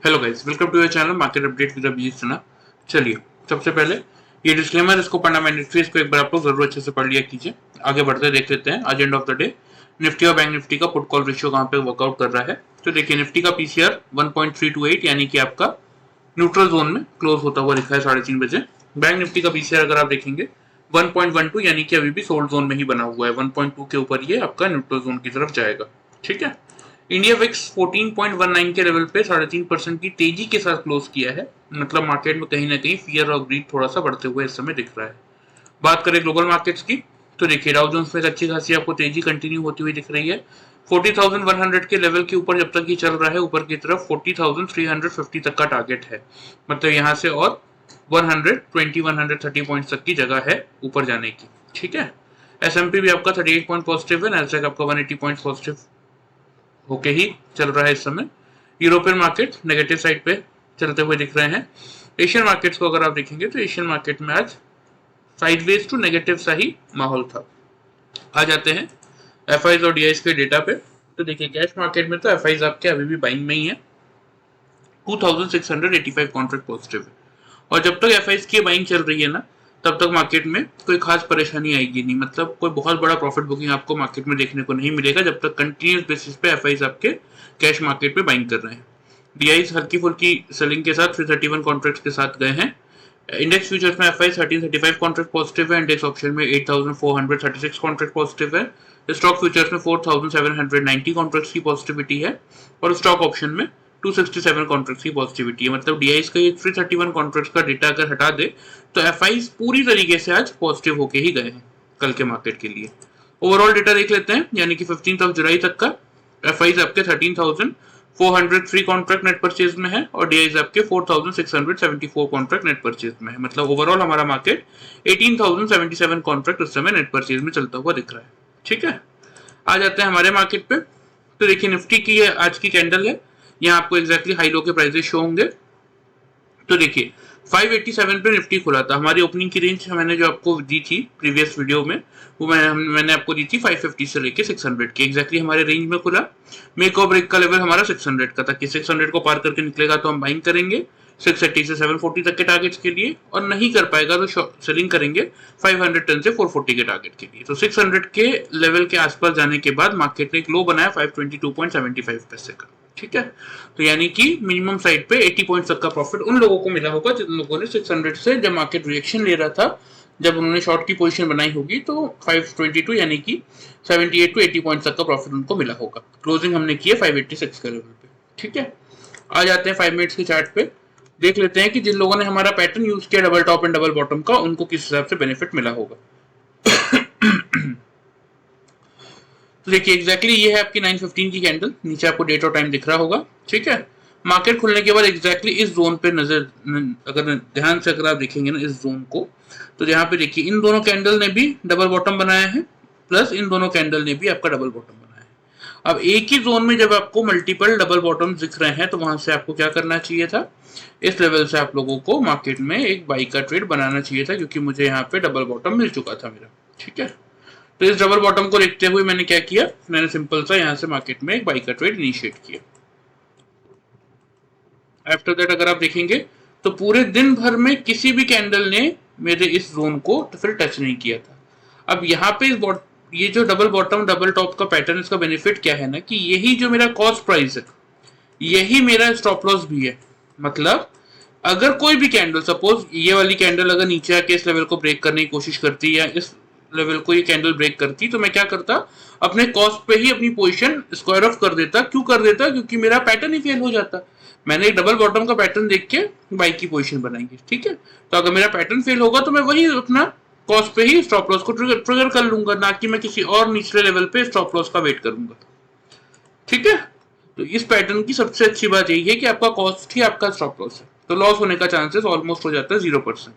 Hello guys, welcome to your channel market update with Abhijit Sinha. चलिए, सबसे पहले ये डिस्क्लेमर, इसको पढ़ना मैंडेटरी, इसको एक बार आप लोग जरूर अच्छे से पढ़ लिया कीजिए। आगे बढ़ते देख लेते हैं आज end of the day Nifty और बैंक निफ्टी का पुट कॉल रेशियो कहाँ पे वर्कआउट कर रहा है। तो देखिए, निफ्टी का पीसीआर 1.328 यानी कि आपका न्यूट्रल जोन में क्लोज होता हुआ दिखा है 3:30 बजे। बैंक निफ्टी का पीसीआर अगर आप देखेंगे 1.12 यानी कि अभी भी सोल्ड जोन में ही बना हुआ है। 1.2 के ऊपर ये आपका न्यूट्रल जोन की तरफ जाएगा। ठीक है, इंडिया विक्स 14.19 के लेवल पे 3.5% की तेजी के साथ क्लोज किया है। मतलब मार्केट में कहीं ना कहीं फियर और ग्रीड थोड़ा सा बढ़ते हुए इस समय दिख रहा है। बात करें ग्लोबल मार्केट्स की, तो देखिए डाउ जोन्स में अच्छी खासी आपको तेजी कंटिन्यू होती हुई दिख रही है। 40,100 के लेवल के ऊपर जब तक ये चल रहा है, ऊपर की तरफ 40,350 तक का टारगेट है। मतलब यहाँ से और 130 पॉइंट्स तक की जगह है ऊपर जाने की। ठीक है, S&P भी आपका 38 पॉइंट पॉजिटिव है, नैस्डैक आपका 180 पॉइंट पॉजिटिव होके ही चल रहा है इस समय। यूरोपियन मार्केट नेगेटिव साइड पे चलते हुए दिख रहे हैं। एशियन मार्केट्स को अगर आप देखेंगे तो एशियन मार्केट में आज साइडवेज टू नेगेटिव सा ही माहौल था। आ जाते हैं एफआईज और डीआईज के डेटा पे। तो देखिए, कैश मार्केट में तो एफआईज आपके अभी भी बाइंग में ही है। 2685 कॉन्ट्रैक्ट पॉजिटिव है, और जब तक एफआईज की बाइंग चल रही है ना, तब तक मार्केट में कोई खास परेशानी आएगी नहीं। मतलब कोई बहुत बड़ा प्रॉफिट बुकिंग आपको मार्केट में देखने को नहीं मिलेगा जब तक कंटिन्यूस बेसिस पे एफआईज आपके कैश मार्केट पे बाइंग कर रहे हैं। डीआईज हल्की फुल्की सेलिंग के साथ 331 कॉन्ट्रैक्ट्स के साथ गए हैं। इंडेक्स फ्यूचर्स में एफआई 1335 कॉन्ट्रैक्ट पॉजिटिव है। इंडेक्स ऑप्शन में 8436 कॉन्ट्रैक्ट पॉजिटिव है। स्टॉक फ्यूचर्स में 4790 कॉन्ट्रैक्ट्स की पॉजिटिविटी है, और स्टॉक ऑप्शन में 267 कॉन्ट्रैक्ट्स की पॉजिटिविटी है। मतलब डीआईज का ये 331 कॉन्ट्रैक्ट्स का डेटा अगर हटा दे तो एफआईज पूरी तरीके से आज पॉजिटिव होके ही गए हैं कल के मार्केट के लिए। ओवरऑल डेटा देख लेते हैं, यानी कि 15 जुलाई तक का एफआईज आपके 13,403 कॉन्ट्रैक्ट नेट परचेज में है, और डीआईज आपके 4,674 कॉन्ट्रैक्ट नेट परचेज में है। मतलब ओवरऑल हमारा मार्केट 18,077 कॉन्ट्रैक्ट उस समय नेट परचेज में चलता हुआ दिख रहा है। ठीक है, आ जाते हैं हमारे मार्केट पे। तो देखिए, निफ्टी की आज की कैंडल है, यहाँ आपको एग्जैक्टली हाई लो के प्राइसेस शो होंगे। तो देखिए, 587 पे निफ्टी खुला था। हमारी ओपनिंग की रेंज मैंने जो आपको दी थी प्रीवियस वीडियो में, वो मैंने आपको दी थी 550 से लेके 600 की। एग्जैक्टली हमारे रेंज में खुला। मेक और ब्रेक का लेवल हमारा 600 का था कि 600 को पार करके निकलेगा तो हम बाइंग करेंगे 680 से 740 तक के टारगेट्स के लिए, और नहीं कर पाएगा तो सेलिंग करेंगे 510 से 440 के टारगेट के लिए। तो 600 के लेवल के आसपास जाने के बाद मार्केट ने एक लो बनाया 522.75 पैसे का। ठीक है, तो यानी कि मिनिमम साइड पे 80 पॉइंट तक का प्रॉफिट उन लोगों को मिला होगा जिन लोगों ने 600 से जब मार्केट रिएक्शन ले रहा था, जब उन्होंने शॉर्ट की पोजीशन बनाई होगी, तो 522 यानी कि 78 टू 80 पॉइंट तक का प्रॉफिट उनको मिला होगा। क्लोजिंग हमने की है 586 के लेवल पे। ठीक है, आ जाते हैं 5 मिनट्स के चार्ट पे। देख लेते हैं कि जिन लोगों ने हमारा पैटर्न यूज किया double top and double bottom का, उनको किस हिसाब से बेनिफिट मिला होगा। तो देखिए, एग्जैक्टली ये है आपकी 9:15 की कैंडल। नीचे आपको डेट और टाइम दिख रहा होगा। ठीक है, मार्केट खुलने के बाद एग्जैक्टली इस जोन पे नजर, अगर ध्यान से अगर आप देखेंगे ना इस जोन को, तो यहाँ पे देखिए इन दोनों कैंडल ने भी डबल बॉटम बनाया है, प्लस इन दोनों कैंडल ने भी आपका डबल बॉटम बनाया है। अब एक ही जोन में जब आपको मल्टीपल डबल बॉटम दिख रहे हैं, तो वहां से आपको क्या करना चाहिए था, इस लेवल से आप लोगों को मार्केट में एक बाई का ट्रेड बनाना चाहिए था, क्योंकि मुझे यहाँ पे डबल बॉटम मिल चुका था मेरा। ठीक है, तो इस डबल बॉटम को देखते हुए मैंने क्या किया, मैंने सिंपल सा यहाँ से मार्केट में एक बाई का ट्रेड इनिशिएट किया। आफ्टर दैट अगर आप देखेंगे तो पूरे दिन भर में किसी भी कैंडल ने मेरे इस जोन को फिर टच नहीं किया था। अब यहाँ पे ये जो डबल बॉटम डबल टॉप का पैटर्न, इसका बेनिफिट क्या है ना, कि यही जो मेरा कॉस्ट प्राइस है, यही मेरा स्टॉप लॉस भी है। मतलब अगर कोई भी कैंडल, सपोज ये वाली कैंडल अगर नीचे आके इस लेवल को ब्रेक करने की कोशिश करती, या इस लेवल को ये कैंडल ब्रेक करती, तो मैं क्या करता, अपने कॉस्ट पे ही अपनी पोजीशन स्क्वायर ऑफ कर देता। क्यों कर देता, क्योंकि मेरा पैटर्न ही फेल हो जाता। मैंने एक डबल बॉटम का पैटर्न देख के बाई की पोजीशन बनाई है। ठीक है, तो अगर मेरा पैटर्न फेल होगा तो मैं वही अपना कॉस्ट पे ही स्टॉप लॉस को ट्रिगर कर लूंगा, ना कि मैं किसी और निचले लेवल पे स्टॉप लॉस का वेट करूंगा। ठीक है, तो इस पैटर्न की सबसे अच्छी बात यही है कि आपका कॉस्ट ही आपका स्टॉप लॉस है, तो लॉस होने का चांसेस ऑलमोस्ट हो जाता है 0%।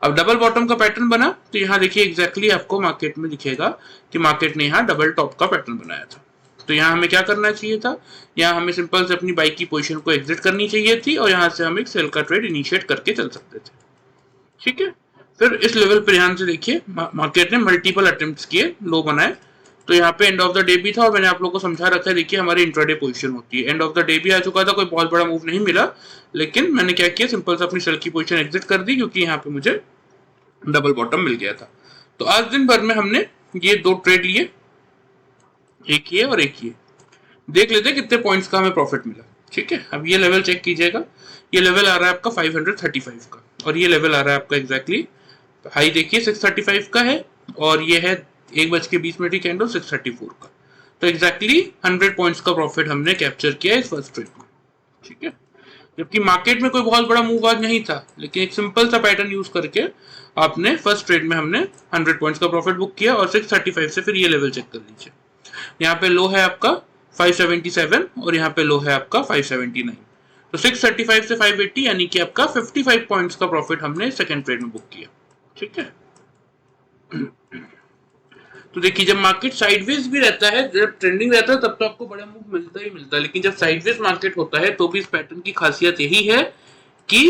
अब डबल बॉटम का पैटर्न बना, तो यहाँ देखिए एग्जैक्टली आपको मार्केट में दिखेगा कि मार्केट ने यहाँ डबल टॉप का पैटर्न बनाया था। तो यहाँ हमें क्या करना चाहिए था, यहाँ हमें सिंपल से अपनी बाई की पोजीशन को एग्जिट करनी चाहिए थी, और यहाँ से हम एक सेल का ट्रेड इनिशिएट करके चल सकते थे। ठीक है, फिर इस लेवल पर ध्यान से देखिए, मार्केट ने मल्टीपल अटेम्प्ट्स किए, लो बनाए, तो यहाँ पे एंड ऑफ द डे भी था और मैंने आप लोगों को समझा रखा है, देखिए हमारी इंट्राडे पोजीशन होती है। एंड ऑफ द डे भी आ चुका था, कोई बहुत बड़ा मूव नहीं मिला, लेकिन मैंने क्या किया, सिंपल से अपनी सेल की पोजीशन एग्जिट कर दी क्योंकि यहाँ पे मुझे डबल बॉटम मिल गया था। तो आज दिन भर में हमने ये 2 ट्रेड लिए, एक ये और एक ये। देख लेते हैं कितने पॉइंट्स का हमें प्रॉफिट मिला। ठीक है, अब ये लेवल चेक कीजिएगा, ये लेवल आ रहा है आपका 535 का और ये लेवल आ रहा है आपका एग्जैक्टली हाई देखिए 635 का है और ये है 1:20 की कैंडल 634 का। तो एग्जैक्टली 100 पॉइंट्स का प्रॉफिट हमने कैप्चर किया इस फर्स्ट ट्रेड में। ठीक है, जबकि मार्केट में कोई बहुत बड़ा मूव आज नहीं था, लेकिन एक सिंपल सा पैटर्न यूज करके आपने फर्स्ट ट्रेड में हमने 100 पॉइंट्स का प्रॉफिट बुक किया और 635 से फिर ये लेवल चेक कर लीजिए। यहाँ पे लो है आपका 577 और यहाँ पे लो है आपका 579। तो 635 से 580 यानी कि आपका 55 पॉइंट्स का प्रॉफिट हमने सेकंड ट्रेड में बुक किया। ठीक है, तो देखिए जब मार्केट साइडवेज भी रहता है, जब ट्रेंडिंग रहता है तब तो आपको बड़ा मूव मिलता ही मिलता है, लेकिन जब साइडवेज मार्केट होता है तो भी इस पैटर्न की खासियत यही है कि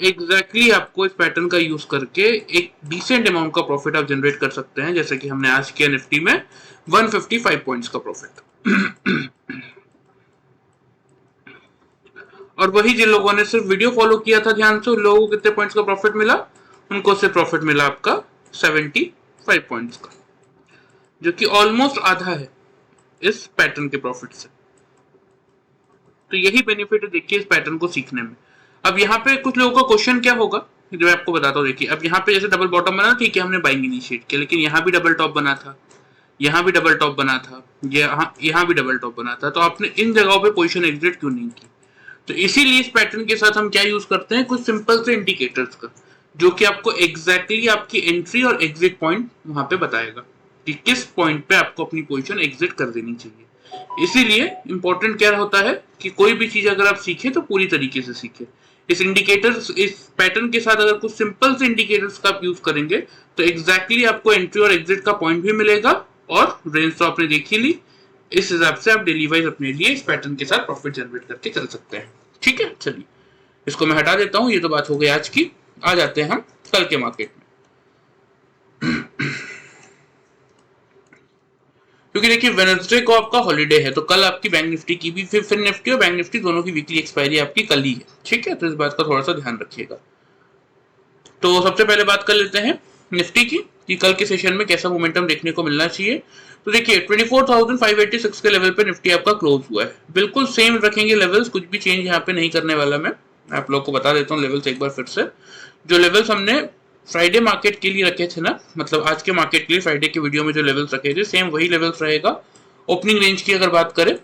एग्जैक्टली आपको इस पैटर्न का यूज करके एक डिसेंट अमाउंट का प्रॉफिट आप जनरेट कर सकते हैं, जैसे कि हमने आज किया निफ्टी में 155 पॉइंट्स का प्रॉफिट। और वही जिन लोगों ने सिर्फ वीडियो फॉलो किया था ध्यान से, उन लोगों को कितने पॉइंट्स का प्रॉफिट मिला, उनको सिर्फ प्रॉफिट मिला आपका 75 पॉइंट्स का, जो कि ऑलमोस्ट आधा है इस पैटर्न के प्रॉफिट से। तो यही बेनिफिट है देखिए इस पैटर्न को सीखने में। अब यहाँ पे कुछ लोगों का क्वेश्चन क्या होगा जो मैं आपको बताता हूँ। देखिए अब यहाँ पे जैसे डबल बॉटम बना, ठीक है, हमने बाइंग इनिशिएट किया, लेकिन यहाँ भी डबल टॉप बना था, यहाँ भी डबल टॉप बना था, यहाँ भी डबल टॉप बना था, तो आपने इन जगहों पे पोजीशन एग्जिट क्यों नहीं की? तो इसीलिए इस पैटर्न के साथ हम क्या यूज करते हैं, कुछ सिंपल से इंडिकेटर्स का, जो कि आपको एग्जैक्टली आपकी एंट्री और एग्जिट पॉइंट वहां पे बताएगा कि किस पॉइंट पे आपको अपनी पोजीशन एग्जिट कर देनी चाहिए। इसीलिए इंपॉर्टेंट क्या होता है कि कोई भी चीज अगर आप सीखे तो पूरी तरीके से सीखे। इस इंडिकेटर्स, इस पैटर्न के साथ अगर कुछ सिंपल से इंडिकेटर्स का आप यूज करेंगे तो एग्जैक्टली आपको एंट्री और एग्जिट का पॉइंट भी मिलेगा और रेंज तो आपने देखी ली। इस हिसाब से आप डेली वाइज अपने लिए इस पैटर्न के साथ प्रॉफिट जनरेट करके चल सकते हैं। ठीक है, चलिए इसको मैं हटा देता हूं, ये तो बात हो गई आज की। आ जाते हैं हम कल के मार्केट में, क्योंकि देखिए वेडनेसडे को आपका हॉलीडे है, तो कल आपकी बैंक निफ्टी की भी, फिर निफ्टी और बैंक निफ्टी दोनों की वीकली एक्सपायरी आपकी कल ही है। ठीक है, तो इस बात का थोड़ा सा ध्यान रखिएगा। तो सबसे पहले बात कर लेते हैं निफ्टी की कि कल के सेशन में कैसा मोमेंटम देखने को मिलना चाहिए। तो देखिए 24,586 के लेवल पे निफ्टी आपका क्लोज हुआ है, बिल्कुल सेम रखेंगे लेवल्स, कुछ भी चेंज यहाँ पे नहीं करने वाला। मैं आप लोग को बता देता हूँ लेवल्स एक बार फिर से। जो लेवल्स हमने फ्राइडे मार्केट के लिए रखे थे ना, मतलब आज के मार्केट के लिए फ्राइडे के वीडियो में जो लेवल्स रखे थे, सेम वही लेवल्स रहेगा। ओपनिंग रेंज की अगर बात करें,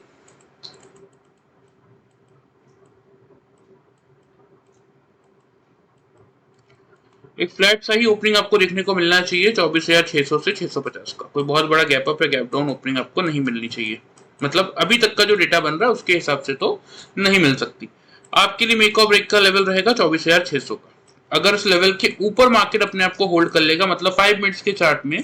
एक फ्लैट सा ही ओपनिंग आपको देखने को मिलना चाहिए 24,600 से 650 का। कोई बहुत बड़ा गैप अप या गैप डाउन ओपनिंग आपको नहीं मिलनी चाहिए, मतलब अभी तक का जो डेटा बन रहा है उसके हिसाब से तो नहीं मिल सकती। आपके लिए मेक और ब्रेक का लेवल रहेगा 24,600 का। अगर इस लेवल के ऊपर मार्केट अपने आप को होल्ड कर लेगा, मतलब 5 मिनट्स के चार्ट में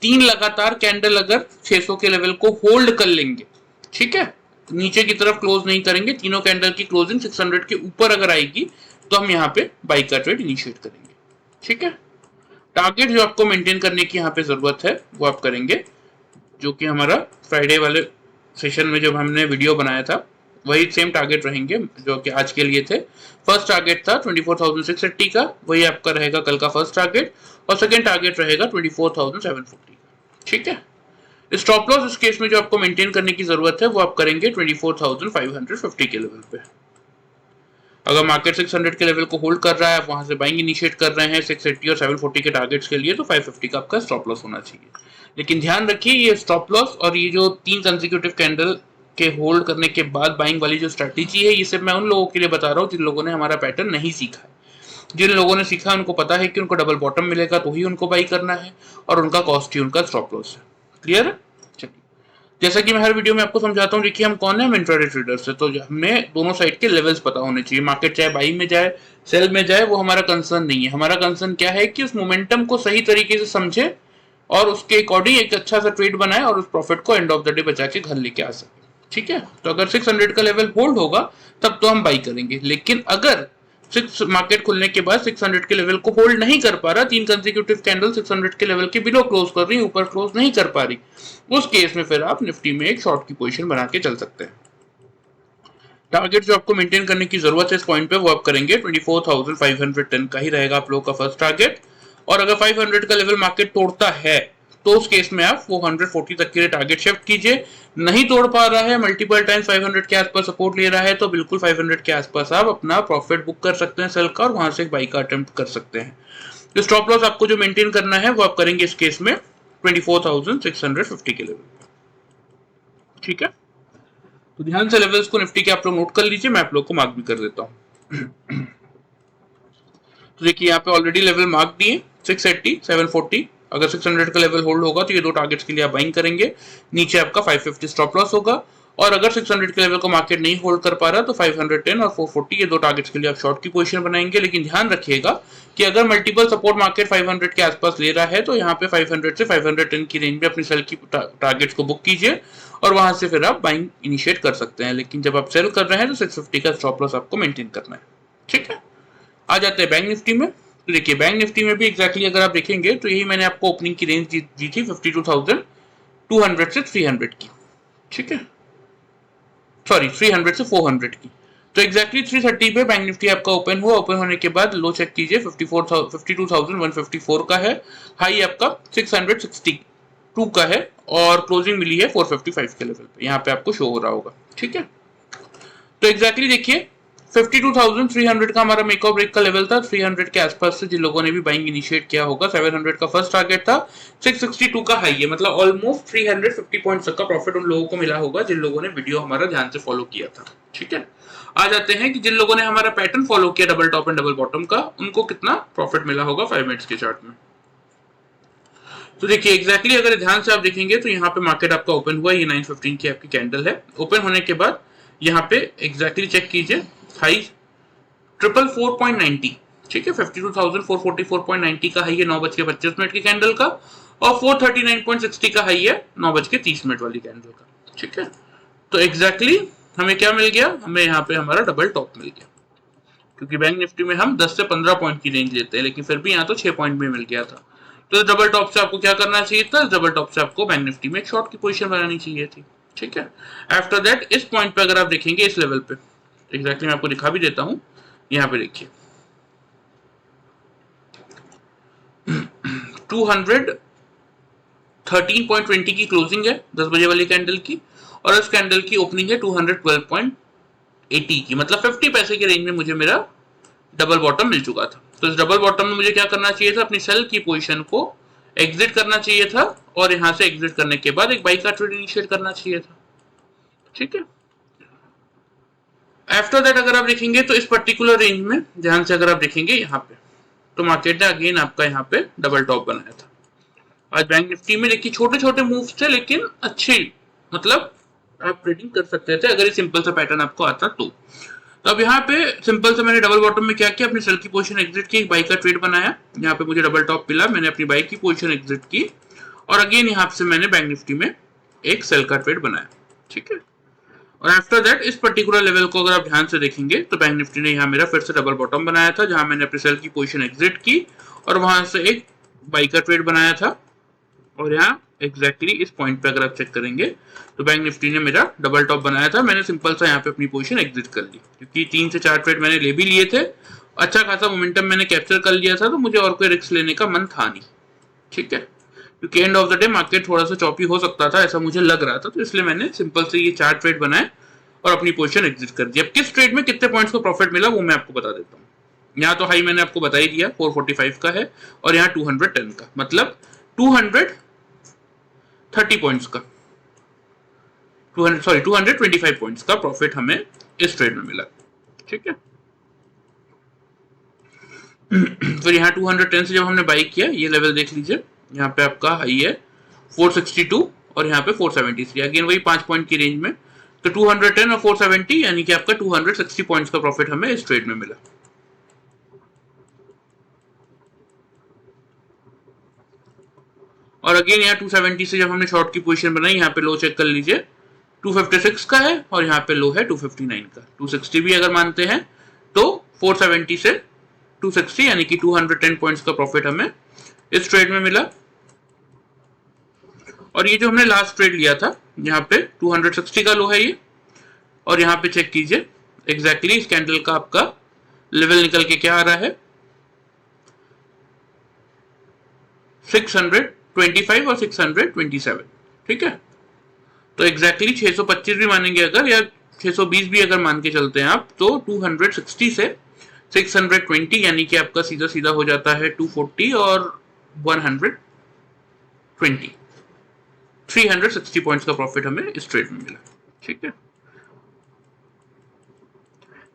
3 लगातार कैंडल अगर 600 के लेवल को होल्ड कर लेंगे, ठीक है, नीचे की तरफ क्लोज नहीं करेंगे, तीनों कैंडल की क्लोजिंग 600 के ऊपर अगर आएगी तो हम यहाँ पे बाई का ट्रेड इनिशिएट करेंगे। ठीक है, टारगेट जो आपको मेंटेन करने की यहाँ पे जरूरत है वो आप करेंगे, जो कि हमारा फ्राइडे वाले सेशन में जब हमने वीडियो बनाया था वही सेम टारगेट रहेंगे जो कि आज के लिए थे। फर्स्ट टारगेट था 24,680 का, वही आपका रहेगा कल का फर्स्ट टारगेट, और सेकंड टारगेट रहेगा 24,740 का। ठीक है, स्टॉप लॉस इस केस में जो आपको मेंटेन करने की जरूरत है वो आप करेंगे 24,550 के लेवल पे। अगर मार्केट 600 के लेवल को होल्ड कर रहा है, आप वहां से बाइंग इनिशिएट कर रहे हैं 680 और 740 के टारगेट्स के लिए, तो 550 का आपका स्टॉप लॉस होना चाहिए। लेकिन ध्यान रखिए ये स्टॉप लॉस और ये जो 3 कंसेक्यूटिव कैंडल के होल्ड करने के बाद बाइंग वाली जो स्ट्रेटेजी है, ये सिर्फ मैं उन लोगों के लिए बता रहा हूँ जिन लोगों ने हमारा पैटर्न नहीं सीखा है। जिन लोगों ने सीखा उनको पता है कि उनको डबल बॉटम मिलेगा तो ही उनको बाई करना है, और उनका कॉस्ट ही उनका स्टॉप लॉस है। क्लियर है? चलिए, जैसा कि मैं हर वीडियो में आपको समझाता हूँ, देखिए हम कौन है, हम इंट्राडे ट्रेडर्स है, तो हमें दोनों साइड के लेवल्स पता होने चाहिए। मार्केट चाहे बाई में जाए सेल में जाए, वो हमारा कंसर्न नहीं है। हमारा कंसर्न क्या है कि उस मोमेंटम को सही तरीके से समझे और उसके अकॉर्डिंग एक अच्छा सा ट्रेड बनाए और उस प्रॉफिट को एंड ऑफ द डे बचा के घर लेके आ सके। ठीक है, तो अगर 600 का लेवल होल्ड होगा तब तो हम बाई करेंगे, लेकिन अगर मार्केट खुलने के बाद 600 के लेवल को होल्ड नहीं कर पा रहा, 3 कंसेक्यूटिव कैंडल 600 के लेवल के बिलो क्लोज कर रही, ऊपर क्लोज नहीं कर पा रही, उस केस में फिर आप निफ्टी में एक शॉर्ट की पोजीशन बना के चल सकते हैं। टारगेट जो आपको मेंटेन करने की जरूरत है इस पॉइंट पे वो आप करेंगे 24,510 का ही रहेगा आप लोगों का फर्स्ट टारगेट। और अगर 500 का लेवल मार्केट तोड़ता है तो उस केस में आप 440 तक के लिए टारगेट शिफ्ट कीजिए। नहीं तोड़ पा रहा है, मल्टीपल टाइम्स 500 के आसपास सपोर्ट ले रहा है, तो बिल्कुल 500 के आसपास आप अपना प्रॉफिट बुक कर सकते हैं सेल का, और वहां से एक बाई का अटेम्प्ट कर सकते हैं। तो स्टॉप लॉस आपको जो मेंटेन करना है वो आप करेंगे इस केस में 24,650 के लेवल। ठीक है, तो ध्यान से लेवल्स को निफ्टी के आप लोग नोट कर लीजिए, मैं आप लोग को मार्क भी कर देता हूं। तो देखिए यहाँ पे ऑलरेडी लेवल मार्क दिए 680, 740। अगर 600 का लेवल होल्ड होगा तो ये दो टारगेट्स के लिए आप बाइंग करेंगे, नीचे आपका 550 स्टॉप लॉस होगा। और अगर 600 के लेवल को मार्केट नहीं होल्ड कर पा रहा तो 510 और 440 ये दो टारगेट्स के लिए आप शॉर्ट की पोजीशन बनाएंगे। लेकिन ध्यान रखिएगा कि अगर मल्टीपल सपोर्ट मार्केट 500 के आसपास ले रहा है तो यहाँ पे 500 से 510 की रेंज में अपनी सेल की टारगेट्स को बुक कीजिए और वहां से फिर आप बाइंग इनिशिएट कर सकते हैं। लेकिन जब आप सेल कर रहे हैं तो 650 का स्टॉप लॉस आपको मेंटेन करना है। ठीक है, आ जाते हैं बैंक निफ्टी में। तो देखिए बैंक निफ्टी में भी एग्जैक्टली अगर आप देखेंगे तो यही मैंने आपको ओपनिंग की रेंज दी थी 52,200 से 300 की। ठीक है, सॉरी 300 से 400 की। तो एग्जैक्टली 330 पे बैंक निफ्टी आपका ओपन हुआ। ओपन होने के बाद लो चेक कीजिए 52,154 का है, हाई आपका 662 का है और क्लोजिंग मिली है 455 के लेवल पे, यहाँ पे आपको शो हो रहा होगा। ठीक है, तो एग्जैक्टली देखिए 52,300 का हमारा मेक और ब्रेक का लेवल था। 300 के आसपास से जिन लोगों ने भी बाइंग इनिशिएट किया होगा, 700 का फर्स्ट टारगेट था, 662 का हाई है, मतलब ऑलमोस्ट 350 पॉइंट्स तक का प्रॉफिट उन लोगों को मिला होगा जिन लोगों ने वीडियो हमारा ध्यान से फॉलो किया था। ठीक है, आ जाते हैं कि जिन लोगों ने हमारा पैटर्न फॉलो किया double top and double bottom का, उनको कितना प्रॉफिट मिला होगा 5 मिनट्स के चार्ट में। तो देखिए एग्जैक्टली अगर ध्यान से आप देखेंगे तो यहाँ पे मार्केट आपका ओपन हुआ, ये 915 की आपकी कैंडल है। ओपन होने के बाद यहाँ पे एग्जैक्टली चेक कीजिए, हाई 444.90, ठीक है, 52,444.90 का हाई है 9:25 की कैंडल का, और 439.60 का हाई है 9:30 वाली कैंडल का। ठीक है, तो एग्जैक्टली हमें क्या मिल गया, हमें यहाँ पे हमारा डबल टॉप मिल गया, क्योंकि बैंक निफ्टी में हम 10 से 15 पॉइंट की रेंज लेते हैं, लेकिन फिर भी यहाँ तो 6 पॉइंट में मिल गया था। तो डबल टॉप से आपको क्या करना चाहिए था, डबल टॉप से आपको बैंक निफ्टी में एक शॉर्ट की पोजीशन बनानी चाहिए थी। ठीक है, आफ्टर दैट इस पॉइंट पे अगर आप देखेंगे इस लेवल पे, एग्जैक्टली मैं आपको दिखा भी देता हूं, यहाँ पे देखिए 213.20 की क्लोजिंग है 10 बजे वाली कैंडल की, और इस कैंडल की ओपनिंग है 212.80 की, मतलब 50 पैसे की रेंज में मुझे मेरा डबल बॉटम मिल चुका था। तो इस डबल बॉटम में मुझे क्या करना चाहिए था, अपनी सेल की पोजीशन को एग्जिट करना चाहिए था, और यहां से एग्जिट करने के बाद एक बाई का ट्रेड इनिशिएट करना चाहिए था। ठीक है, आफ्टर दैट अगर आप देखेंगे तो इस पर्टिकुलर रेंज में ध्यान से अगर आप देखेंगे यहाँ पे, तो मार्केट ने अगेन आपका यहाँ पे डबल टॉप बनाया था। आज बैंक निफ्टी में देखिए छोटे छोटे मूव्स थे लेकिन अच्छे, मतलब आप ट्रेडिंग कर सकते थे अगर ये सिंपल सा पैटर्न आपको आता तो। अब यहाँ पे सिंपल से मैंने डबल बॉटम में क्या किया, अपनी सेल की पोजीशन एग्जिट की, एक बाई का ट्रेड बनाया, यहाँ पे मुझे डबल टॉप मिला, मैंने अपनी बाई की पोजीशन एग्जिट की, और अगेन यहाँ से मैंने बैंक निफ्टी में एक सेल का ट्रेड बनाया। ठीक है, और आफ्टर दैट इस पर्टिकुलर लेवल को अगर आप ध्यान से देखेंगे तो बैंक निफ्टी ने यहाँ मेरा फिर से डबल बॉटम बनाया था, जहां मैंने अपनी सेल की पोजीशन एग्जिट की और वहां से एक बाई का ट्रेड बनाया था, और यहाँ एग्जैक्टली इस पॉइंट पे अगर आप चेक करेंगे तो बैंक निफ्टी ने मेरा डबल टॉप बनाया था। मैंने सिंपल सा यहाँ पे अपनी पोजीशन एग्जिट कर ली, क्योंकि 3 से 4 ट्रेड मैंने ले भी लिए थे, अच्छा खासा मोमेंटम मैंने कैप्चर कर लिया था, तो मुझे और कोई रिस्क लेने का मन था नहीं। ठीक है, क्योंकि end of the day market थोड़ा सा चॉपी हो सकता था, ऐसा मुझे लग रहा था, तो इसलिए मैंने सिंपल से ये 4 ट्रेड बनाए और अपनी पोजीशन एग्जिट कर दी। अब किस ट्रेड में कितने पॉइंट्स को प्रॉफिट मिला वो मैं आपको बता देता हूँ। यहाँ तो हाई मैंने आपको बता ही दिया 445 का है, और यहाँ 210 का, मतलब 230 पॉइंट्स का, 225 पॉइंट्स का प्रॉफिट हमें इस ट्रेड में मिला। ठीक है, फिर यहाँ 210 से जब हमने बाई किया, ये लेवल देख लीजिए, यहाँ पे आपका हाई है 462 और यहाँ पे 473, अगेन वही 5 पॉइंट की रेंज में, तो 210 और 470 यानी कि आपका 260 पॉइंट्स का प्रॉफिट हमें इस ट्रेड में मिला। और अगेन यहाँ 270 से जब हमने शॉर्ट की पोजीशन बनाई, यहाँ पे लो चेक कर लीजिए 256 का है और यहाँ पे लो है 259 का, 260 भी अगर मानते हैं तो 470 से 260 यानी कि 210 पॉइंट्स का प्रॉफिट हमें इस ट्रेड में मिला। और ये जो हमने लास्ट ट्रेड लिया था यहाँ पे 260 का लो है ये, और यहाँ पे चेक कीजिए एग्जैक्टली इस कैंडल का आपका लेवल निकल के क्या आ रहा है 625 और 627, ठीक है। तो एग्जैक्टली 625 भी मानेंगे अगर या 620 भी अगर मान के चलते हैं आप तो 260 से 620 यानी कि आपका सीधा सीधा हो जाता है 240 और 120 360 पॉइंट्स का प्रॉफिट हमें इस ट्रेड में मिला, ठीक है।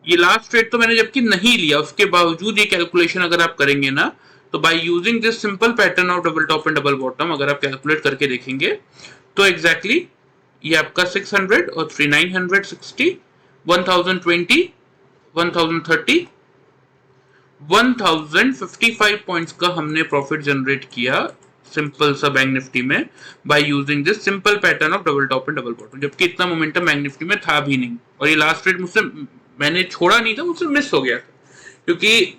ये लास्ट ट्रेड तो मैंने जबकि नहीं लिया, उसके बावजूद ये कैलकुलेशन अगर आप करेंगे ना तो by using this simple pattern of double top and double bottom अगर आप कैलकुलेट करके देखेंगे तो एग्जैक्टली ये आपका 600 और 960 1020 1030 1055 पॉइंट्स का हमने प्रॉफिट जनरेट किया सिंपल सा बैंक निफ्टी में by using this simple pattern of double top and double bottom, जबकि इतना मोमेंटम बैंक निफ्टी में था भी नहीं। और ये लास्ट ट्रेड मुझसे मैंने छोड़ा नहीं था, मुझसे मिस हो गया था क्योंकि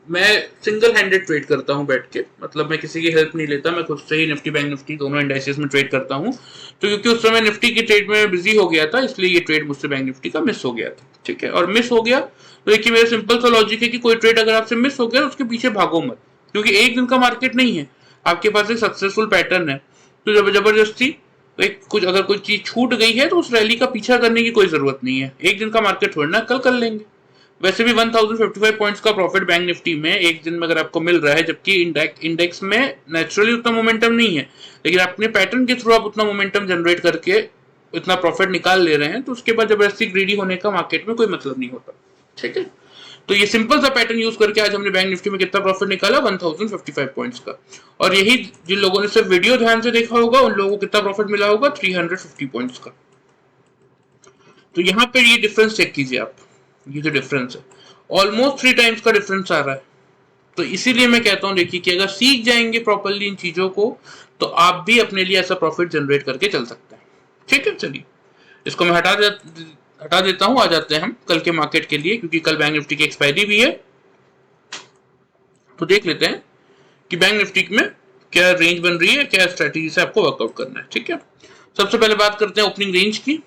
मैं सिंगल हैंडेड ट्रेड करता हूं बैठ के, मतलब मैं किसी की हेल्प नहीं लेता, मैं खुद से ही निफ्टी बैंक निफ्टी दोनों इंडाइसेस में ट्रेड करता हूं। तो क्योंकि उस समय निफ्टी की ट्रेड में बिजी हो गया था इसलिए ये ट्रेड मुझसे बैंक निफ्टी का मिस हो गया था, ठीक है। और मिस हो गया तो देखिए मेरा सिंपल सा लॉजिक है कि कोई ट्रेड अगर आपसे मिस हो गया तो उसके पीछे भागो मत, क्योंकि एक दिन का मार्केट नहीं है, आपके पास एक सक्सेसफुल पैटर्न है। तो जब जबरदस्ती एक कुछ अगर कोई चीज छूट गई है तो उस रैली का पीछा करने की कोई जरूरत नहीं है, एक दिन का मार्केट छोड़ना कल कर लेंगे। वैसे भी 1055 पॉइंट्स का प्रॉफिट बैंक निफ्टी में एक दिन में अगर आपको मिल रहा है, जबकि इंडेक्स में नेचुरली उतना मोमेंटम नहीं है, लेकिन अपने पैटर्न के थ्रू आप उतना मोमेंटम जनरेट करके इतना प्रॉफिट निकाल ले रहे हैं तो उसके बाद जबरदस्ती ग्रीडी होने का मार्केट में कोई मतलब नहीं होता, ठीक है। तो ये सिंपल सा पैटर्न यूज करके आज हमने बैंक निफ्टी में कितना प्रॉफिट निकाला 1055 पॉइंट्स का। और यही जिन लोगों ने सिर्फ वीडियो ध्यान से देखा होगा उन लोगों को कितना प्रॉफिट मिला होगा 350 पॉइंट्स का। तो यहाँ पे ये डिफरेंस चेक कीजिए आप, ये जो डिफरेंस है ऑलमोस्ट 3 टाइम्स का डिफरेंस आ रहा है। तो इसीलिए मैं कहता हूं देखिए कि अगर सीख जाएंगे प्रॉपर्ली इन चीजों को तो आप भी अपने लिए ऐसा प्रॉफिट जनरेट करके चल सकते हैं, ठीक है। चलिए इसको मैं हटा देता हूं, आ जाते हैं हम कल के मार्केट के लिए, क्योंकि कल बैंक निफ्टी की एक्सपायरी भी है। तो देख लेते हैं कि बैंक निफ्टी में क्या रेंज बन रही है, क्या स्ट्रेटेजी से आपको वर्कआउट करना है, ठीक है। सबसे पहले बात करते हैं ओपनिंग रेंज की।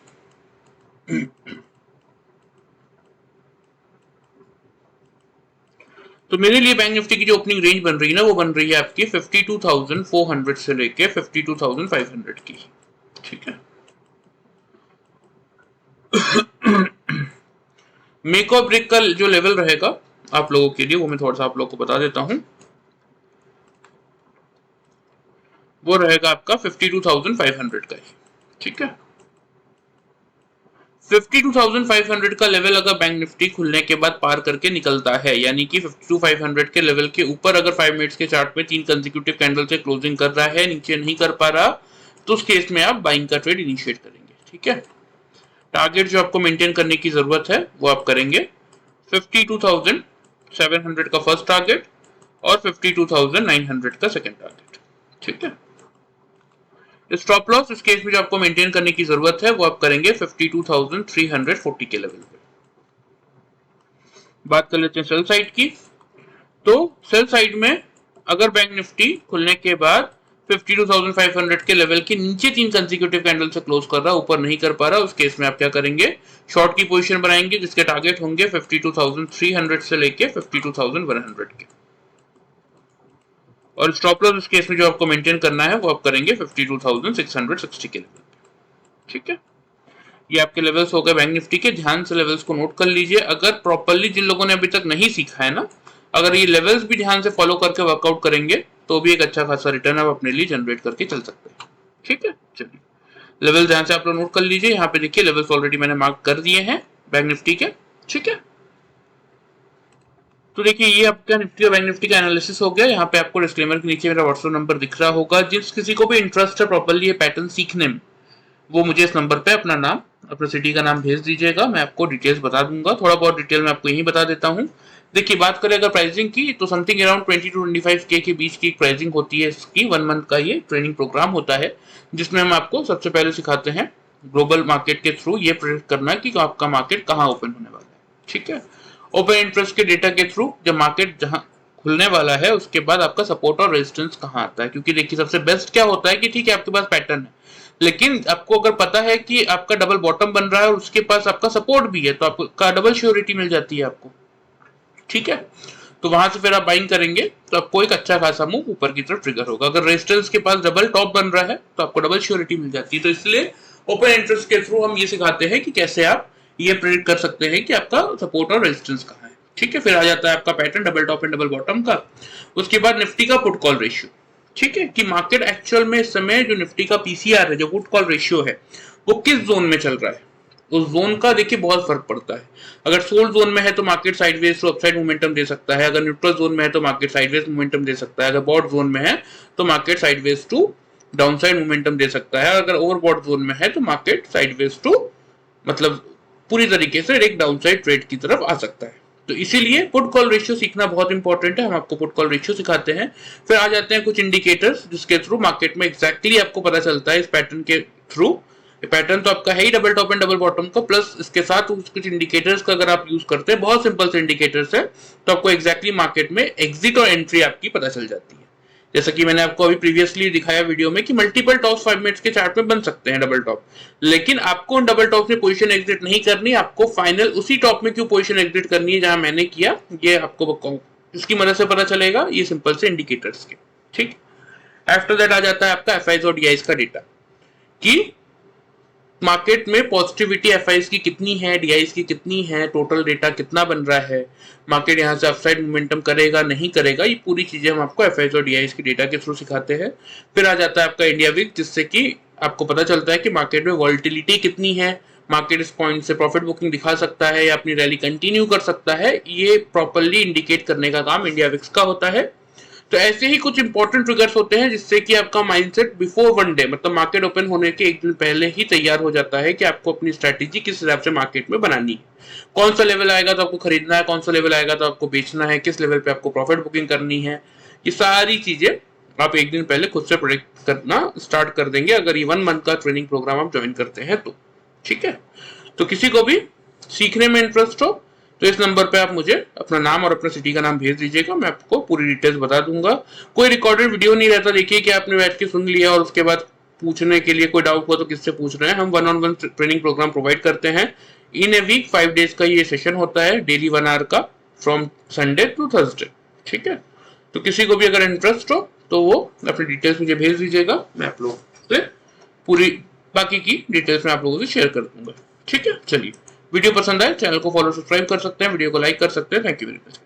तो मेरे लिए बैंक निफ्टी की जो ओपनिंग रेंज बन रही है ना वो बन रही है आपकी 52,400 से लेके 52,500 की, ठीक है। मेक और ब्रेक का जो लेवल रहेगा आप लोगों के लिए वो मैं थोड़ा सा आप लोगों को बता देता हूं, वो रहेगा आपका 52,500 का ही, ठीक है। 52,500 का लेवल अगर बैंक निफ्टी खुलने के बाद पार करके निकलता है, यानी कि 52,500 के लेवल के ऊपर अगर 5 मिनट्स के चार्ट पे 3 कंसेक्यूटिव कैंडल से क्लोजिंग कर रहा है, नीचे नहीं कर पा रहा, तो उस केस में आप बाइंग का ट्रेड इनिशिएट करेंगे, ठीक है। टारगेट जो आपको मेंटेन करने की जरूरत है वो आप करेंगे 52,700 का फर्स्ट टारगेट और 52,900 का सेकंड टारगेट, ठीक है। स्टॉप लॉस इस केस में जो आपको मेंटेन करने की जरूरत है वो आप करेंगे 52,340 के लेवल पे। बात कर लेते हैं सेल साइड की। तो सेल साइड में अगर बैंक निफ्टी खुलने के बाद 52,500 के लेवल के नीचे 3 कंसेक्यूटिव कैंडल से क्लोज कर रहा, ऊपर नहीं कर पा रहा, उस केस में आप क्या करेंगे शॉर्ट की पोजीशन बनाएंगे जिसके टारगेट होंगे 52,300 से लेके 52,100 के, और स्टॉप लॉस इस केस में जो आपको मेंटेन करना है वो आप करेंगे 52,660 के लेवल, ठीक है। ये आपके लेवल्स हो गए बैंक निफ्टी के, ध्यान से लेवल्स को नोट कर लीजिए। अगर प्रॉपर्ली जिन लोगों ने अभी तक नहीं सीखा है ना, अगर ये लेवल्स भी ध्यान से फॉलो करके वर्कआउट करेंगे तो भी एक अच्छा खासा रिटर्न आप अपने लिए जनरेट करके चल सकते हैं, ठीक है। चलिए लेवल ध्यान से आप लोग नोट कर लीजिए। यहाँ पे देखिए लेवल्स ऑलरेडी मैंने मार्क कर दिए हैं बैंक निफ्टी के, ठीक है। तो देखिए ये आपका निफ्टी और बैंक निफ्टी का एनालिसिस हो गया। यहाँ पे आपको डिस्क्लेमर के नीचे मेरा व्हाट्सएप नंबर दिख रहा होगा, जिस किसी को भी इंटरेस्ट है प्रॉपर्ली ये पैटर्न सीखने में वो मुझे इस नंबर पे अपना नाम, अपने सिटी का नाम भेज दीजिएगा, मैं आपको डिटेल्स बता दूंगा। थोड़ा बहुत डिटेल मैं आपको यही बता देता हूँ। देखिए बात करें अगर प्राइसिंग की तो समथिंग अराउंड 20 to 25K के बीच की प्राइसिंग होती है इसकी। 1 मंथ का ये ट्रेनिंग प्रोग्राम होता है जिसमें हम आपको सबसे पहले सिखाते हैं ग्लोबल मार्केट के थ्रू ये प्रेडिक्ट करना कि आपका मार्केट कहाँ ओपन होने वाला है, ठीक है। ओपन इंटरेस्ट के डेटा के थ्रू जब मार्केट जहां खुलने वाला है उसके बाद आपका सपोर्ट और रेजिस्टेंस कहाँ आता है, क्योंकि देखिए सबसे बेस्ट क्या होता है कि ठीक है आपके पास पैटर्न है, लेकिन आपको अगर पता है कि आपका डबल बॉटम बन रहा है और उसके पास आपका सपोर्ट भी है तो आपका डबल श्योरिटी मिल जाती है आपको, ठीक है। तो वहां से फिर आप बाइंग करेंगे तो आपको एक अच्छा खासा मूव ऊपर की तरफ ट्रिगर होगा। अगर रेजिस्टेंस के पास डबल टॉप बन रहा है तो आपको डबल श्योरिटी मिल जाती है। तो इसलिए ओपन इंटरेस्ट के थ्रू हम ये सिखाते हैं कि कैसे आप ये प्रेडिक्ट कर सकते हैं कि आपका सपोर्ट और रेजिस्टेंस कहाँ है, ठीक है। फिर आ जाता है आपका pattern double top and double bottom का। उसके बाद निफ्टी का पुट कॉल रेशियो, ठीक है, कि मार्केट एक्चुअल में इस समय जो निफ्टी का पीसीआर है, जो पुट कॉल रेशियो है, वो किस जोन में चल रहा है। उस जोन का देखिए बहुत फर्क पड़ता है। अगर सोल्ड जोन में है तो market sideways to upside momentum दे सकता है, अगर न्यूट्रल जोन में है तो मार्केट साइडवेज मोमेंटम दे सकता है, अगर बॉट जोन में है तो market sideways to downside momentum दे सकता है, अगर ओवरबॉट जोन में है तो मार्केट साइडवेज टू मतलब पूरी तरीके से एक डाउनसाइड ट्रेड की तरफ आ सकता है। तो इसीलिए पुट कॉल रेशियो सीखना बहुत इंपॉर्टेंट है। हम आपको पुट कॉल रेशियो सिखाते हैं। फिर आ जाते हैं कुछ इंडिकेटर्स जिसके थ्रू मार्केट में एग्जैक्टली आपको पता चलता है इस पैटर्न के थ्रू। पैटर्न तो आपका है ही double top and double bottom का, प्लस इसके साथ कुछ इंडिकेटर्स का अगर आप यूज करते हैं, बहुत सिंपल से इंडिकेटर्स है, तो आपको एग्जैक्टली मार्केट में एग्जिट और एंट्री आपकी पता चल जाती है। जैसा कि मैंने आपको अभी प्रीवियसली दिखाया वीडियो में कि मल्टीपल टॉप्स 5 मिनट्स के चार्ट में बन सकते हैं डबल टॉप, लेकिन आपको उन डबल टॉप में पोजीशन एग्जिट नहीं करनी, आपको फाइनल उसी टॉप में क्यों पोजीशन एग्जिट करनी है जहां मैंने किया, ये आपको इसकी मदद से पता चलेगा, ये सिंपल से इंडिकेटर्स के, ठीक। आफ्टर दैट आ जाता है आपका एफआईज और डीआईज का डेटा कि मार्केट में पॉजिटिविटी एफआईज की कितनी है, डीआईज की कितनी है, टोटल डेटा कितना बन रहा है, मार्केट यहां से अपसाइड मोमेंटम करेगा नहीं करेगा, ये पूरी चीजें हम आपको एफआईज और डीआईज के डेटा के थ्रू सिखाते हैं। फिर आ जाता है आपका इंडिया वीक, जिससे कि आपको पता चलता है कि मार्केट में वॉल्टिलिटी कितनी है, मार्केट इस पॉइंट से प्रॉफिट बुकिंग दिखा सकता है या अपनी रैली कंटिन्यू कर सकता है, ये प्रॉपरली इंडिकेट करने का काम इंडिया विक्स का होता है। तो ऐसे ही कुछ इंपॉर्टेंट ट्रिगर्स होते हैं जिससे कि आपका माइंडसेट बिफोर वन डे मतलब मार्केट ओपन होने के एक दिन पहले ही तैयार हो जाता है कि आपको अपनी स्ट्रैटेजी किस हिसाब से मार्केट में बनानी है, कौन सा लेवल आएगा तो आपको खरीदना है, कौन सा लेवल आएगा तो आपको बेचना है, किस लेवल पे आपको प्रॉफिट बुकिंग करनी है, ये सारी चीजें आप एक दिन पहले खुद से प्रेडिक्ट करना स्टार्ट कर देंगे अगर ये 1 मंथ का ट्रेनिंग प्रोग्राम आप ज्वाइन करते हैं तो, ठीक है। तो किसी को भी सीखने में इंटरेस्ट हो तो इस नंबर पे आप मुझे अपना नाम और अपने सिटी का नाम भेज दीजिएगा, मैं आपको पूरी डिटेल्स बता दूंगा। कोई रिकॉर्डेड वीडियो नहीं रहता, देखिए कि आपने बैठ के सुन लिया और उसके बाद पूछने के लिए कोई डाउट हुआ तो किससे पूछ रहे हैं। हम 1-on-1 ट्रेनिंग प्रोग्राम प्रोवाइड करते हैं। इन ए वीक 5 डेज का ये सेशन होता है, डेली 1 आवर का, फ्रॉम संडे टू थर्सडे, ठीक है। तो किसी को भी अगर इंटरेस्ट हो तो वो अपनी डिटेल्स मुझे भेज दीजिएगा, मैं आप लोगों से पूरी बाकी की डिटेल्स में आप लोगों से शेयर कर दूंगा, ठीक है। चलिए, वीडियो पसंद आए चैनल को फॉलो सब्सक्राइब कर सकते हैं, वीडियो को लाइक कर सकते हैं। Thank you very much.